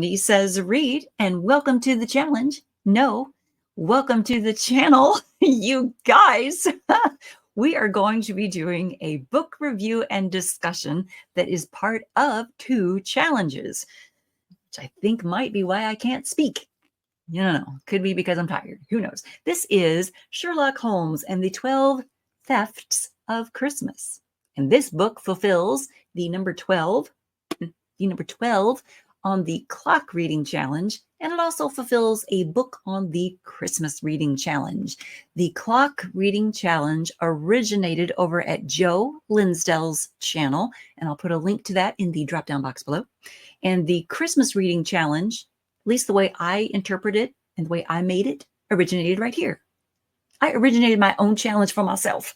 Sandy says read, and welcome to the challenge. No, welcome to the channel, you guys. We are going to be doing a book review and discussion that is part of 2 challenges, which I think might be why I can't speak. You don't know. Could be because I'm tired. Who knows? This is Sherlock Holmes and the 12 Thefts of Christmas. And this book fulfills the number 12 on the clock reading challenge, and it also fulfills a book on the Christmas reading challenge. The clock reading challenge originated over at Joe Linsdell's channel, and I'll put a link to that in the drop-down box below. And the Christmas reading challenge, at least the way I interpret it and the way I made it, originated right here. I originated my own challenge for myself.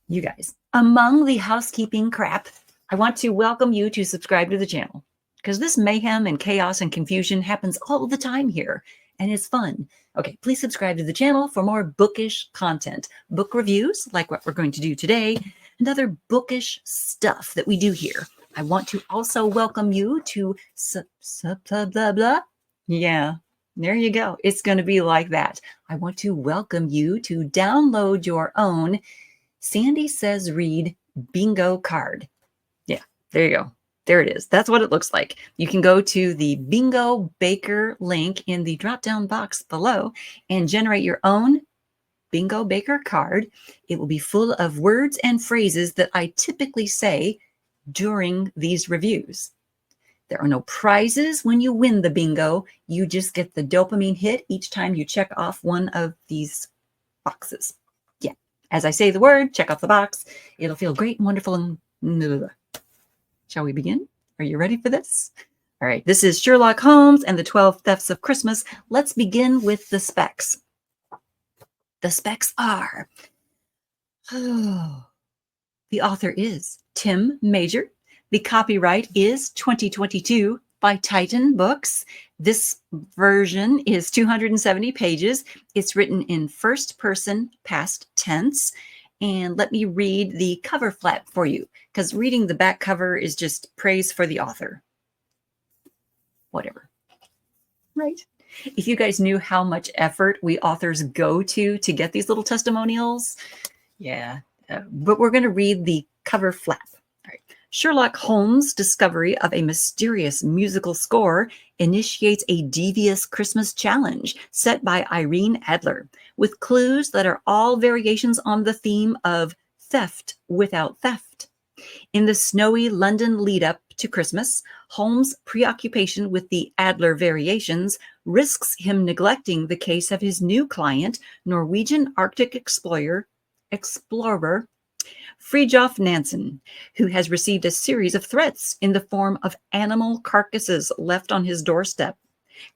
You guys, among the housekeeping crap, I want to welcome you to subscribe to the channel, because this mayhem and chaos and confusion happens all the time here, and it's fun. Okay, please subscribe to the channel for more bookish content, book reviews like what we're going to do today, and other bookish stuff that we do here. I want to also welcome you to blah, blah, blah. Yeah, there you go. It's going to be like that. I want to welcome you to download your own Sandy Says Read bingo card. Yeah, there you go. There it is. That's what it looks like. You can go to the Bingo Baker link in the drop-down box below and generate your own Bingo Baker card. It will be full of words and phrases that I typically say during these reviews. There are no prizes when you win the bingo. You just get the dopamine hit each time you check off one of these boxes. Yeah, as I say the word, check off the box. It'll feel great and wonderful and... Shall we begin? Are you ready for this? All right, this is Sherlock Holmes and the 12 Thefts of Christmas. Let's begin with the specs. The specs are, the author is Tim Major. The copyright is 2022 by Titan Books. This version is 270 pages. It's written in first person past tense. And let me read the cover flap for you, because reading the back cover is just praise for the author. Whatever. Right? If you guys knew how much effort we authors go to get these little testimonials, yeah. But we're going to read the cover flap. All right. Sherlock Holmes' discovery of a mysterious musical score initiates a devious Christmas challenge set by Irene Adler, with clues that are all variations on the theme of theft without theft. In the snowy London lead-up to Christmas, Holmes' preoccupation with the Adler variations risks him neglecting the case of his new client, Norwegian Arctic explorer Fridtjof Nansen, who has received a series of threats in the form of animal carcasses left on his doorstep.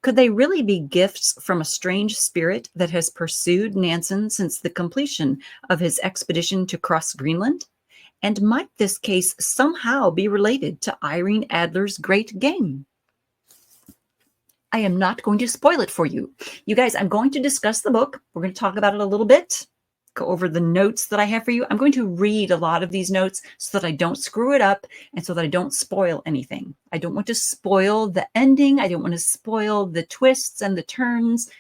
Could they really be gifts from a strange spirit that has pursued Nansen since the completion of his expedition to cross Greenland? And might this case somehow be related to Irene Adler's great game? I am not going to spoil it for you. You guys, I'm going to discuss the book. We're going to talk about it a little bit. Go over the notes that I have for you. I'm going to read a lot of these notes so that I don't screw it up and so that I don't spoil anything. I don't want to spoil the ending. I don't want to spoil the twists and the turns.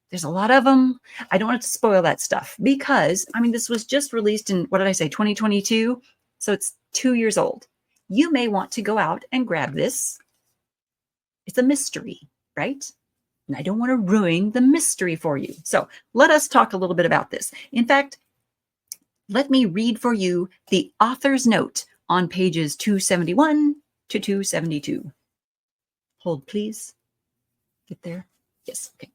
There's a lot of them. I don't want to spoil that stuff because, I mean, this was just released in, what did I say, 2022? So it's 2 years old. You may want to go out and grab this. It's a mystery, right? And I don't want to ruin the mystery for you. So let us talk a little bit about this. In fact, let me read for you the author's note on pages 271 to 272. Hold, please. Get there. Yes, okay.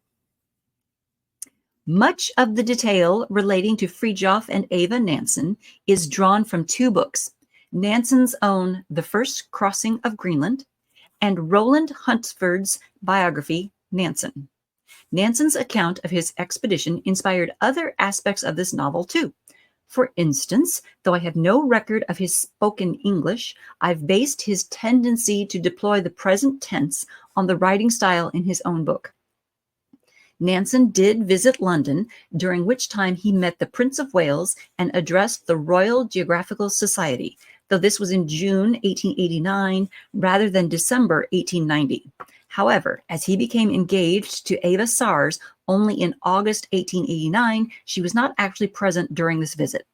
Much of the detail relating to Fridtjof and Eva Nansen is drawn from 2 books, Nansen's own The First Crossing of Greenland and Roland Huntford's biography, Nansen. Nansen's account of his expedition inspired other aspects of this novel too. For instance, though I have no record of his spoken English, I've based his tendency to deploy the present tense on the writing style in his own book. Nansen did visit London, during which time he met the Prince of Wales and addressed the Royal Geographical Society, though this was in June 1889 rather than December 1890. However, as he became engaged to Ava Sars only in August 1889, she was not actually present during this visit.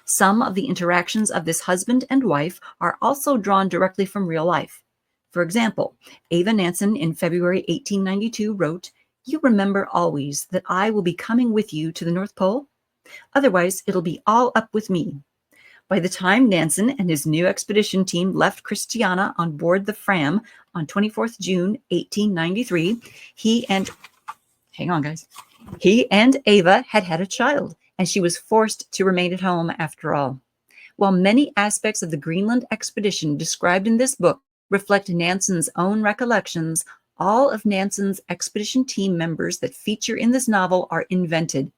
Some of the interactions of this husband and wife are also drawn directly from real life. For example, Ava Nansen in February 1892 wrote, "You remember always that I will be coming with you to the North Pole? Otherwise, it'll be all up with me." By the time Nansen and his new expedition team left Christiana on board the Fram on 24th June 1893, hang on guys, he and Ava had had a child, and she was forced to remain at home after all. While many aspects of the Greenland expedition described in this book reflect Nansen's own recollections, all of Nansen's expedition team members that feature in this novel are invented,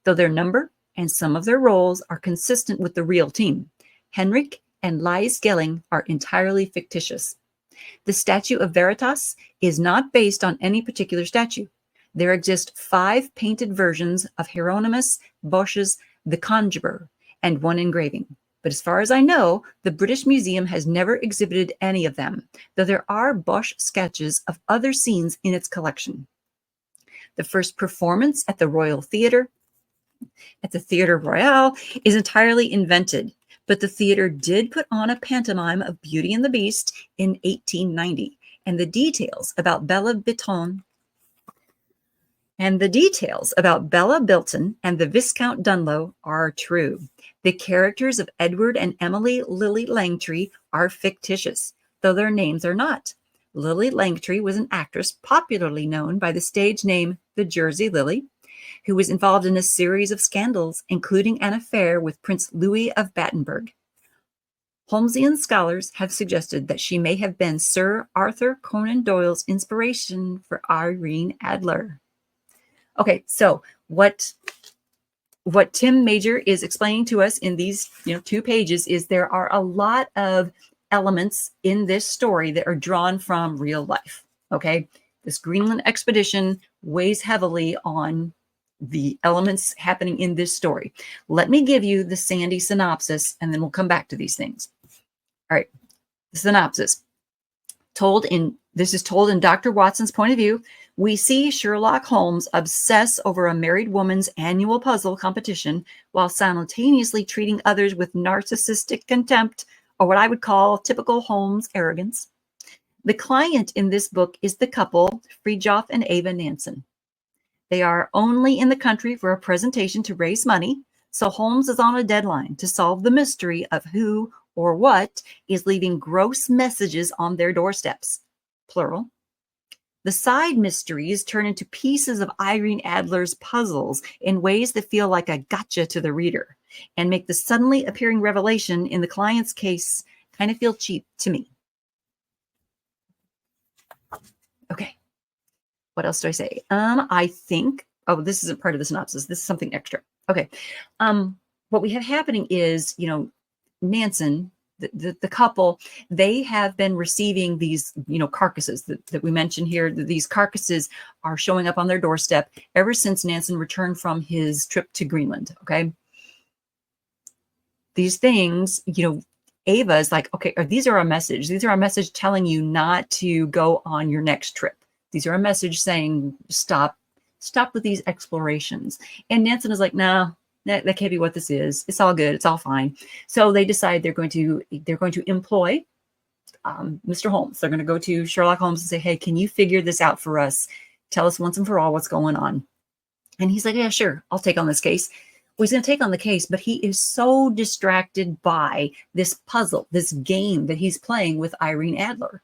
though their number and some of their roles are consistent with the real team. Henrik and Lise Gelling are entirely fictitious. The Statue of Veritas is not based on any particular statue. There exist 5 painted versions of Hieronymus Bosch's The Conjurer and 1 engraving. But as far as I know, the British Museum has never exhibited any of them, though there are Bosch sketches of other scenes in its collection. The first performance at the Royal Theatre, at the Theatre Royal, is entirely invented, but the theater did put on a pantomime of Beauty and the Beast in 1890, and the details about Bella Bilton and the Viscount Dunlow are true. The characters of Edward and Emily Lily Langtry are fictitious, though their names are not. Lily Langtry was an actress popularly known by the stage name The Jersey Lily, who was involved in a series of scandals, including an affair with Prince Louis of Battenberg. Holmesian scholars have suggested that she may have been Sir Arthur Conan Doyle's inspiration for Irene Adler. Okay, so what Tim Major is explaining to us in these 2 pages is there are a lot of elements in this story that are drawn from real life. Okay, this Greenland expedition weighs heavily on the elements happening in this story. Let me give you the Sandy synopsis, and then we'll come back to these things. All right, the synopsis. This is told in Dr. Watson's point of view. We see Sherlock Holmes obsess over a married woman's annual puzzle competition while simultaneously treating others with narcissistic contempt, or what I would call typical Holmes arrogance. The client in this book is the couple, Fridtjof and Ava Nansen. They are only in the country for a presentation to raise money, so Holmes is on a deadline to solve the mystery of who or what is leaving gross messages on their doorsteps, plural. The side mysteries turn into pieces of Irene Adler's puzzles in ways that feel like a gotcha to the reader and make the suddenly appearing revelation in the client's case kind of feel cheap to me. Okay. What else do I say? I think, this isn't part of the synopsis. This is something extra. Okay. What we have happening is, Nansen, the couple, they have been receiving these, carcasses that we mentioned here. These carcasses are showing up on their doorstep ever since Nansen returned from his trip to Greenland. Okay. These things, Ava is like, okay, these are a message. These are a message telling you not to go on your next trip. These are a message saying, stop with these explorations. And Nansen is like, no, that can't be what this is. It's all good. It's all fine. So they decide they're going to employ Mr. Holmes. They're going to go to Sherlock Holmes and say, hey, can you figure this out for us? Tell us once and for all what's going on. And he's like, yeah, sure. I'll take on this case. Well, he's going to take on the case, but he is so distracted by this puzzle, this game that he's playing with Irene Adler.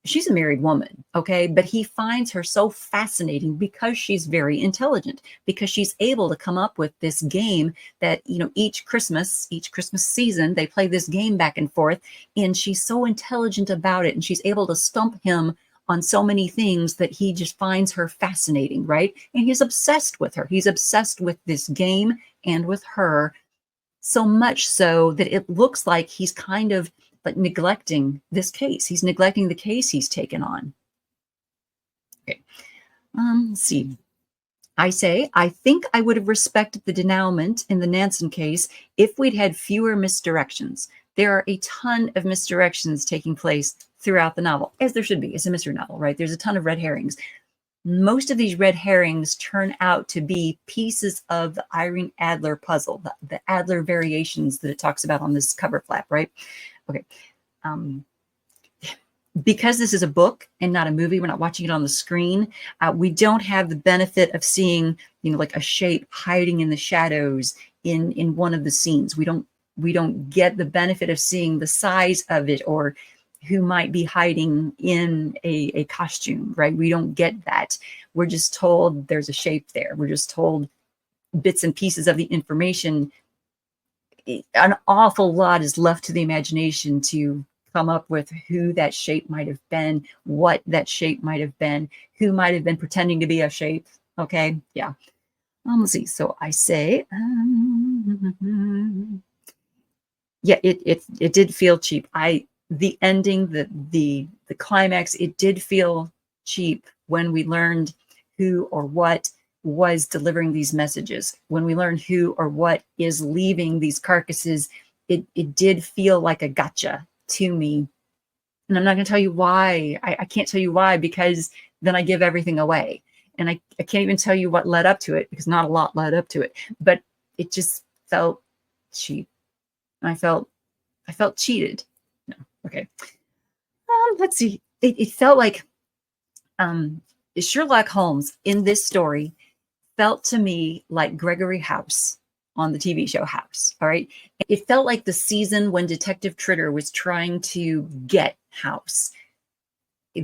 She's a married woman, okay? But he finds her so fascinating because she's very intelligent, because she's able to come up with this game that, each Christmas season, they play this game back and forth, and she's so intelligent about it, and she's able to stump him on so many things that he just finds her fascinating, right? And he's obsessed with her. He's obsessed with this game and with her, so much so that it looks like he's kind of like neglecting this case. He's neglecting the case he's taken on. Okay. Let's see. I think I would have respected the denouement in the Nansen case if we'd had fewer misdirections. There are a ton of misdirections taking place throughout the novel, as there should be. It's a mystery novel, right? There's a ton of red herrings. Most of these red herrings turn out to be pieces of the Irene Adler puzzle, the Adler variations that it talks about on this cover flap, right? Okay. Because this is a book and not a movie, we're not watching it on the screen. We don't have the benefit of seeing, like a shape hiding in the shadows in one of the scenes. We don't get the benefit of seeing the size of it or who might be hiding in a costume, right? We don't get that. We're just told there's a shape there. We're just told bits and pieces of the information. An awful lot is left to the imagination to come up with who that shape might have been, what that shape might have been, who might have been pretending to be a shape. Okay, yeah. Let's see. So I say, yeah, it did feel cheap. The ending, the climax, it did feel cheap when we learned who or what was delivering these messages. When we learned who or what is leaving these carcasses, it did feel like a gotcha to me. And I'm not going to tell you why. I can't tell you why, because then I give everything away. And I can't even tell you what led up to it, because not a lot led up to it. But it just felt cheap. I felt cheated. No, okay. Let's see. It felt like Sherlock Holmes in this story felt to me like Gregory House on the TV show House. All right. It felt like the season when Detective Tritter was trying to get House.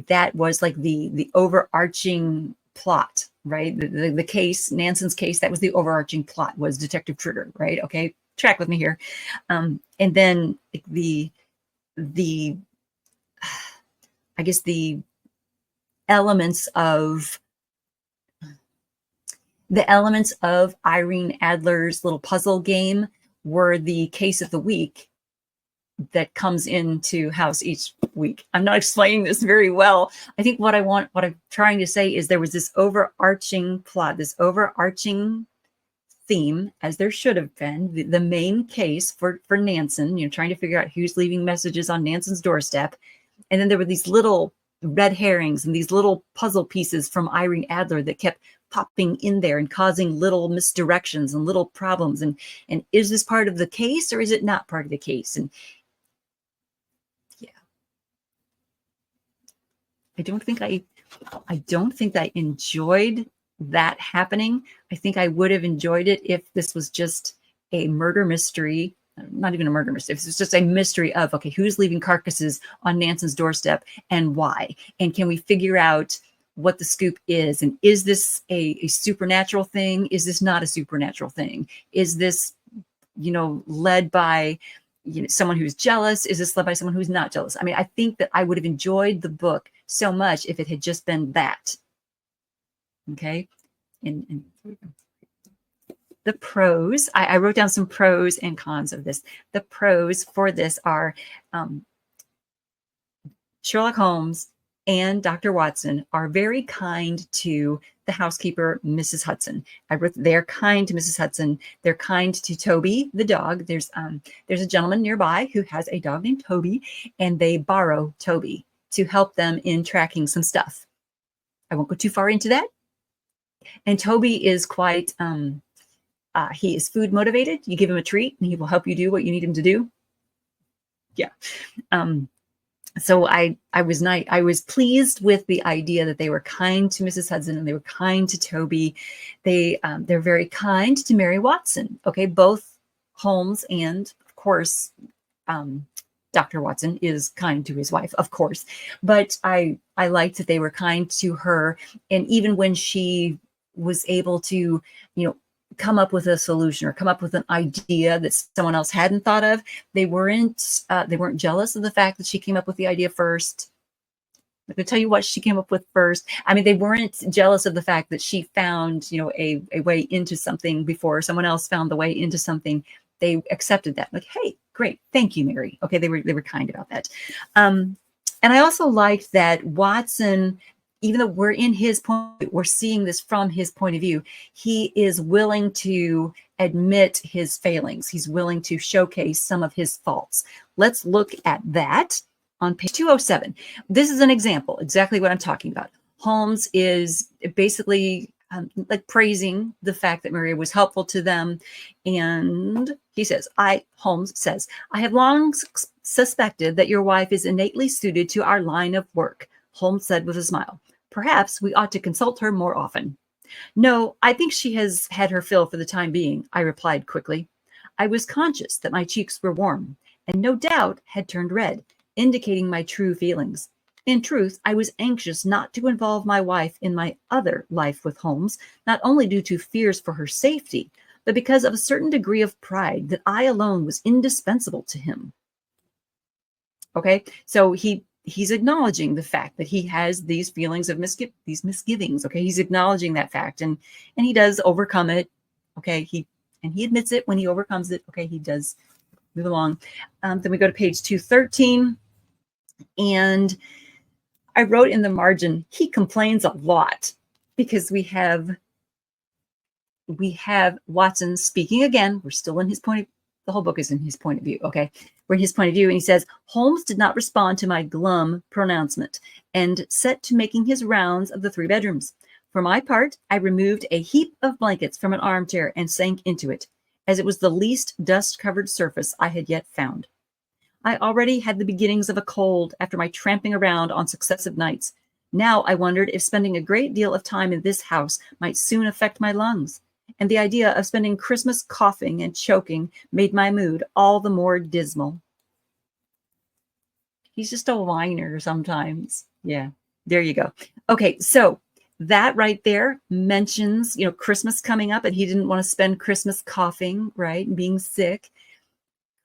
That was like the overarching plot, right? The case, Nansen's case, that was the overarching plot, was Detective Tritter, right? Okay, track with me here. And then the I guess the elements of Irene Adler's little puzzle game were the case of the week that comes into House each week. I'm not explaining this very well. I think what I'm trying to say is there was this overarching plot, this overarching theme, as there should have been, the main case for Nansen, trying to figure out who's leaving messages on Nansen's doorstep. And then there were these little red herrings and these little puzzle pieces from Irene Adler that kept popping in there and causing little misdirections and little problems. And is this part of the case or is it not part of the case? And yeah, I don't think I enjoyed that happening. I think I would have enjoyed it if this was just a murder mystery. Not even a murder mystery. It's just a mystery of, okay, who's leaving carcasses on Nansen's doorstep and why? And can we figure out what the scoop is? And is this a supernatural thing? Is this not a supernatural thing? Is this, led by someone who's jealous? Is this led by someone who's not jealous? I mean, I think that I would have enjoyed the book so much if it had just been that. Okay. And the pros, I wrote down some pros and cons of this. The pros for this are Sherlock Holmes and Dr. Watson are very kind to the housekeeper, Mrs. Hudson. I wrote they're kind to Mrs. Hudson. They're kind to Toby, the dog. There's a gentleman nearby who has a dog named Toby, and they borrow Toby to help them in tracking some stuff. I won't go too far into that. And Toby is quite he is food motivated. You give him a treat and he will help you do what you need him to do. Yeah. So I was pleased with the idea that they were kind to Mrs. Hudson and they were kind to Toby. They're very kind to Mary Watson. Okay. Both Holmes and of course, Dr. Watson is kind to his wife, of course, but I liked that they were kind to her. And even when she was able to, come up with a solution or come up with an idea that someone else hadn't thought of, they weren't jealous of the fact that she came up with the idea first. I can tell you what she came up with first. I mean, they weren't jealous of the fact that she found, a way into something before someone else found the way into something. They accepted that. Like, hey, great. Thank you, Mary. Okay. They were kind about that. And I also liked that Watson, even though we're in his point, we're seeing this from his point of view, he is willing to admit his failings. He's willing to showcase some of his faults. Let's look at that on page 207. This is an example, exactly what I'm talking about. Holmes is basically like praising the fact that Maria was helpful to them. And he says, Holmes says, I have long suspected that your wife is innately suited to our line of work. Holmes said with a smile, perhaps we ought to consult her more often. No, I think she has had her fill for the time being, I replied quickly. I was conscious that my cheeks were warm and no doubt had turned red, indicating my true feelings. In truth, I was anxious not to involve my wife in my other life with Holmes, not only due to fears for her safety, but because of a certain degree of pride that I alone was indispensable to him. Okay, so he's acknowledging the fact that he has these feelings of these misgivings. Okay, he's acknowledging that fact, and he does overcome it. Okay, he admits it when he overcomes it. Okay, he does move along. Then we go to page 213, and I wrote in the margin, he complains a lot, because we have Watson speaking again. We're still in his point. The whole book is in his point of view. Okay, we're in his point of view, and he says, Holmes did not respond to my glum pronouncement and set to making his rounds of the 3 bedrooms. For my part, I removed a heap of blankets from an armchair and sank into it, as it was the least dust-covered surface I had yet found. I already had the beginnings of a cold after my tramping around on successive nights. Now I wondered if spending a great deal of time in this house might soon affect my lungs, and the idea of spending Christmas coughing and choking made my mood all the more dismal. He's just a whiner sometimes. Yeah, there you go. Okay, so that right there mentions, Christmas coming up, and he didn't want to spend Christmas coughing, right, and being sick.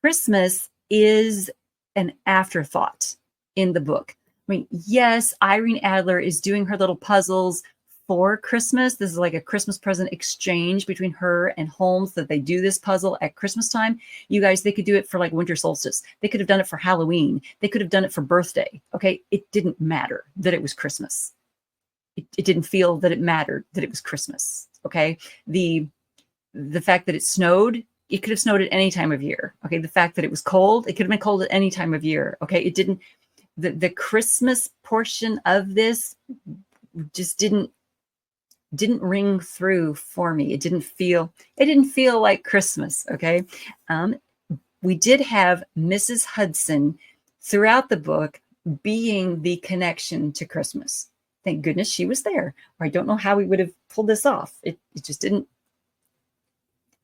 Christmas is an afterthought in the book. I mean, yes, Irene Adler is doing her little puzzles for Christmas. This is like a Christmas present exchange between her and Holmes, that they do this puzzle at Christmas time. You guys, they could do it for like winter solstice. They could have done it for Halloween. They could have done it for birthday. Okay, it didn't matter that it was Christmas. It didn't feel that it mattered that it was Christmas. Okay, the fact that it snowed, it could have snowed at any time of year. Okay, the fact that it was cold, it could have been cold at any time of year. Okay, it didn't. The Christmas portion of this just didn't ring through for me. It didn't feel like Christmas. Okay, we did have Mrs. Hudson throughout the book being the connection to Christmas. Thank goodness she was there, or I don't know how we would have pulled this off. It just didn't.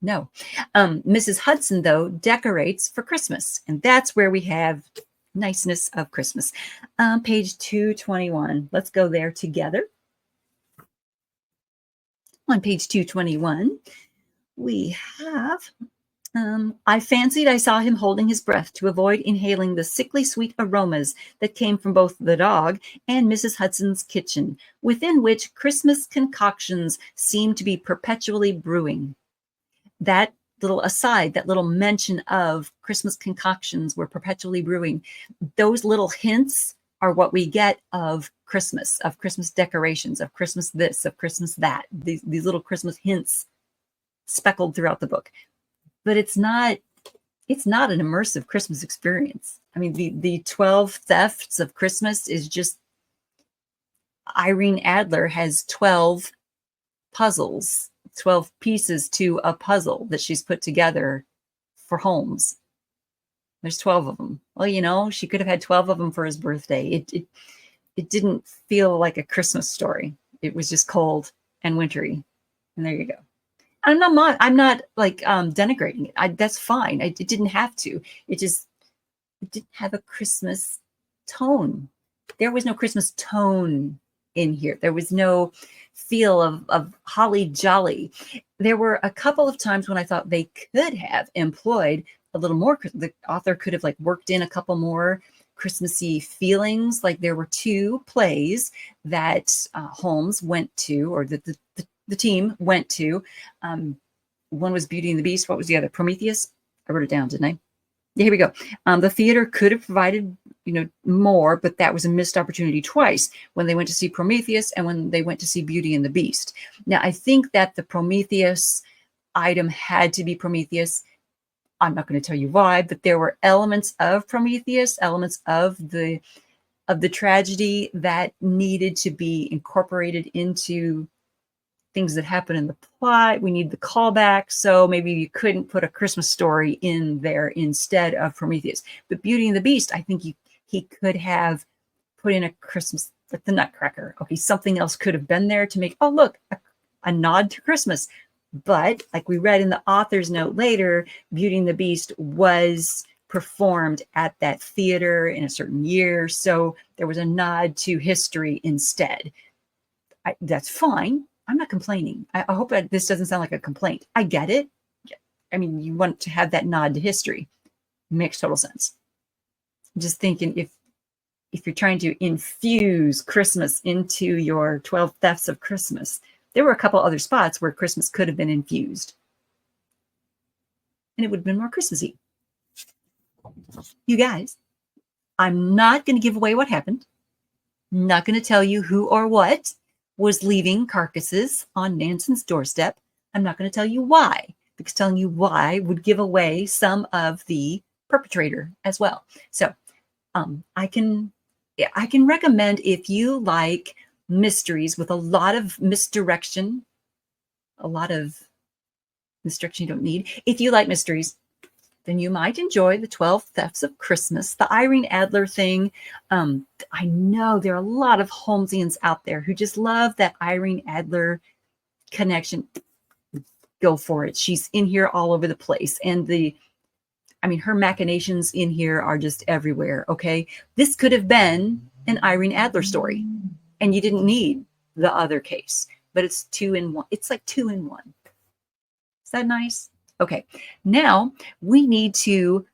No. Mrs. Hudson, though, decorates for Christmas, and that's where we have niceness of Christmas. Page 221. Let's go there together. On page 221, we have, I fancied I saw him holding his breath to avoid inhaling the sickly sweet aromas that came from both the dog and Mrs. Hudson's kitchen, within which Christmas concoctions seemed to be perpetually brewing. That little aside, that little mention of Christmas concoctions were perpetually brewing, those little hints are what we get of Christmas decorations, of Christmas this, of Christmas that, these little Christmas hints speckled throughout the book. But it's not an immersive Christmas experience. I mean, the 12 thefts of Christmas is just, Irene Adler has 12 puzzles, 12 pieces to a puzzle that she's put together for Holmes. There's 12 of them. Well, she could have had 12 of them for his birthday. It didn't feel like a Christmas story. It was just cold and wintry. And there you go. I'm not like denigrating it. That's fine. It didn't have to. It didn't have a Christmas tone. There was no Christmas tone in here. There was no feel of holly jolly. There were a couple of times when I thought they could have employed a little more. The author could have worked in a couple more Christmassy feelings. Like there were 2 plays that Holmes went to, or the team went to. One was Beauty and the Beast. What was the other? Prometheus. I wrote it down, didn't I? Yeah, here we go. The theater could have provided, more, but that was a missed opportunity twice, when they went to see Prometheus and when they went to see Beauty and the Beast. Now, I think that the Prometheus item had to be Prometheus. I'm not going to tell you why, but there were elements of Prometheus, elements of the tragedy that needed to be incorporated into things that happen in the plot. We need the callback. So maybe you couldn't put a Christmas story in there instead of Prometheus. But Beauty and the Beast, I think he could have put in a Christmas, like the Nutcracker. Okay, something else could have been there to make, oh, look, a nod to Christmas. But like we read in the author's note later, Beauty and the Beast was performed at that theater in a certain year. So there was a nod to history instead. That's fine. I'm not complaining. I hope that this doesn't sound like a complaint. I get it. I mean, you want to have that nod to history. Makes total sense. I'm just thinking if you're trying to infuse Christmas into your 12 Thefts of Christmas, there were a couple other spots where Christmas could have been infused. And it would have been more Christmassy. You guys, I'm not going to give away what happened. I'm not going to tell you who or what was leaving carcasses on Nanson's doorstep. I'm not going to tell you why, because telling you why would give away some of the perpetrator as well. So I can recommend, if you like mysteries with a lot of misdirection, you don't need. If you like mysteries, then you might enjoy the 12 Thefts of Christmas, the Irene Adler thing. I know there are a lot of Holmesians out there who just love that Irene Adler connection. Go for it. She's in here all over the place. And her machinations in here are just everywhere. Okay. This could have been an Irene Adler story, and you didn't need the other case, but it's 2 in 1. It's like 2 in 1. Is that nice? Okay, now we need to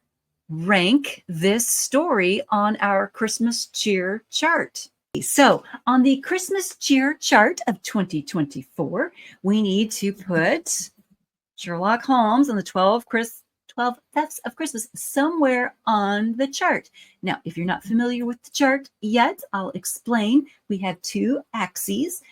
rank this story on our Christmas cheer chart. So on the Christmas cheer chart of 2024, we need to put Sherlock Holmes and the 12 Thefts of Christmas somewhere on the chart. Now, if you're not familiar with the chart yet, I'll explain. We have 2 axes.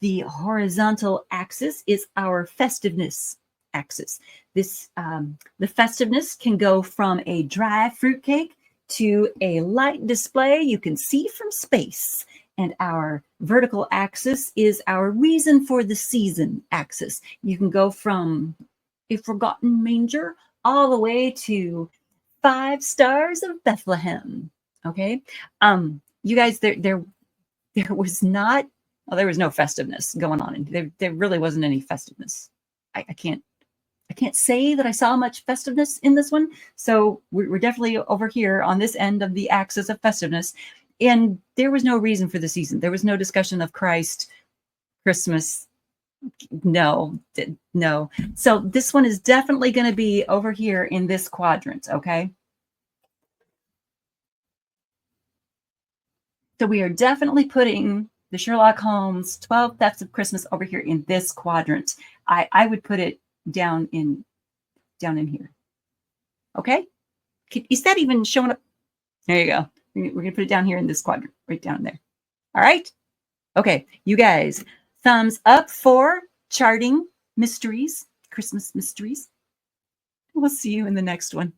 The horizontal axis is our festiveness axis. This the festiveness can go from a dry fruitcake to a light display you can see from space. And our vertical axis is our reason for the season axis. You can go from a forgotten manger all the way to 5 stars of Bethlehem. Okay. You guys, there was not, well, there was no festiveness going on. There really wasn't any festiveness. I can't say that I saw much festiveness in this one. So we're definitely over here on this end of the axis of festiveness. And there was no reason for the season. There was no discussion of Christ, Christmas. No. So this one is definitely going to be over here in this quadrant. Okay. So we are definitely putting the Sherlock Holmes 12 Thefts of Christmas over here in this quadrant. I would put it down in here. Okay. Is that even showing up? There you go. We're going to put it down here in this quadrant, right down there. All right. Okay. You guys, thumbs up for charting mysteries, Christmas mysteries. We'll see you in the next one.